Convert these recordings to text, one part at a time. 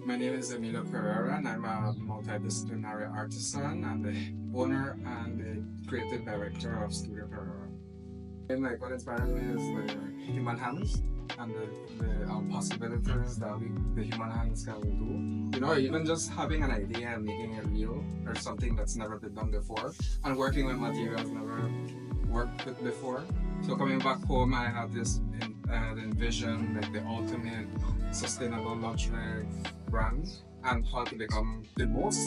My name is Emilio Perera, and I'm a multidisciplinary artisan and the owner and the creative director of Studio Perera. And like what inspires me is the human hands and the possibilities that the human hands can do. You know, even just having an idea and making it real or something that's never been done before, and working with materials never worked with before. So coming back home, I had this envision like the ultimate sustainable luxury brand and how to become the most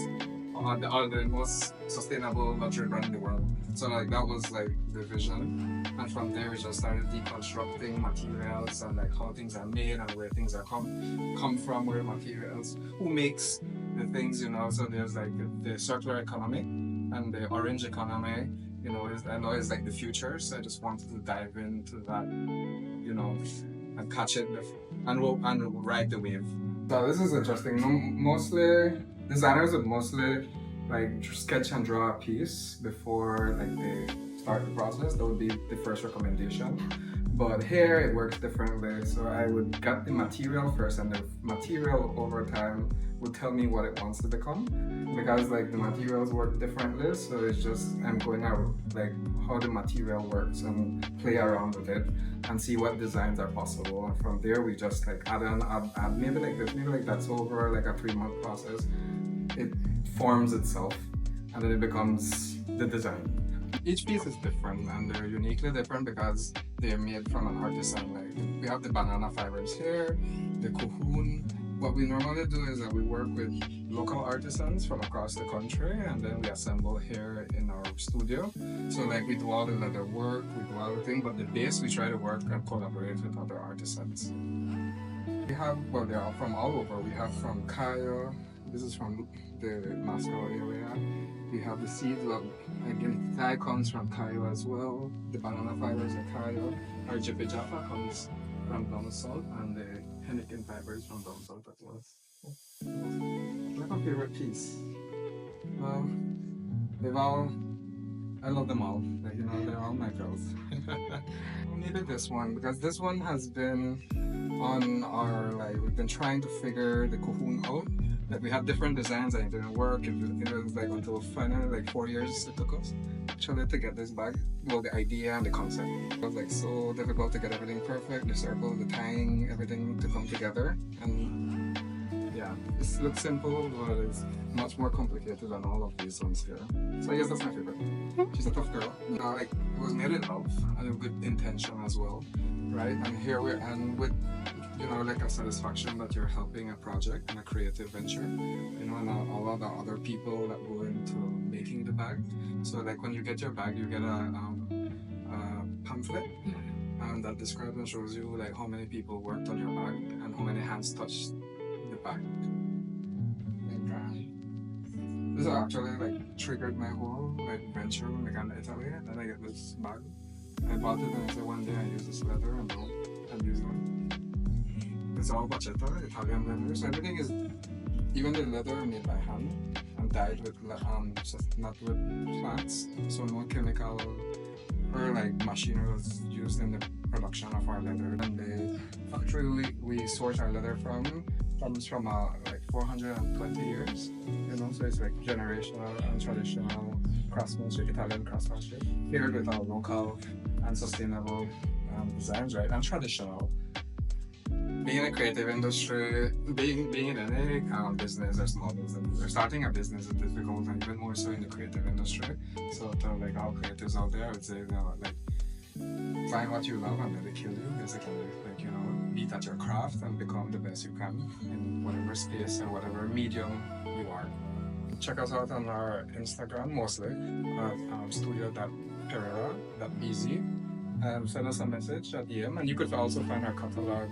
sustainable luxury brand in the world. So like that was like the vision, and from there we just started deconstructing materials and like how things are made and where things are come from, where materials, who makes the things, you know. So there's like the circular economy and the orange economy, you know. I know it's like the future, so I just wanted to dive into that, you know, and catch it and ride the wave. So this is interesting. Mostly designers would mostly like sketch and draw a piece before like they start the process. That would be the first recommendation. But here it works differently. So I would get the material first, and the material over time would tell me what it wants to become, because like the materials work differently. So it's just I'm going out like how the material works and play around with it and see what designs are possible. And from there we just like add maybe like this, maybe like that's over like a 3-month process. It forms itself and then it becomes the design. Each piece is different and they're uniquely different because they're made from an artisan. Like we have the banana fibers here, the cocoon. What we normally do is that we work with local artisans from across the country, and then we assemble here in our studio. So like we do all the leather work, we do all the thing, but the base we try to work and collaborate with other artisans. We have, well, they are from all over. We have from Cayo. This is from the Moscow area. We have the seeds of, again, Thai comes from Cayo as well. The banana fibers are Cayo. Our Jiffy Jaffa comes from down south, and the Henneken fibers from down south as well. What's my favorite piece? Well, I love them all. Like, you know, they're all my girls. Maybe this one, because this one has been on our, like, we've been trying to figure the cocoon out. Like we had different designs and it didn't work. It was like until finally, like 4 years it took us actually to get this bag. Well, the idea and the concept. It was like so difficult to get everything perfect, the circle, the tying, everything to come together. And yeah, it looks simple, but it's much more complicated than all of these ones here. So yes, that's my favorite. She's a tough girl. You know, like it was made in love and with good intention as well, right? And here we're with, you know, like a satisfaction that you're helping a project and a creative venture, you know, and all of the other people that go into making the bag. So like when you get your bag, you get a pamphlet that describes and shows you like how many people worked on your bag and how many hands touched the bag. This actually like triggered my whole like venture when I got to Italy. Then I get this bag. I bought it and I said one day I use this leather and I'm using it. It's all bacchetta, Italian leather. So everything is, even the leather made by hand and dyed with not with plants. So no chemical or like machinery was used in the production of our leather. And the factory we source our leather from comes from like 420 years. You know, so it's like generational and traditional craftsmanship, Italian craftsmanship, paired with our local and sustainable designs, right? And traditional. Being in a creative industry, being in any kind of business or small business, or starting a business is difficult, and even more so in the creative industry. So to like all creatives out there, I would say, you know, like find what you love and let it kill you, basically. Like, you know, be at your craft and become the best you can in whatever space or whatever medium you are. Check us out on our Instagram mostly at studio.perera.bz. Send us a message at DM, and you could also find our catalog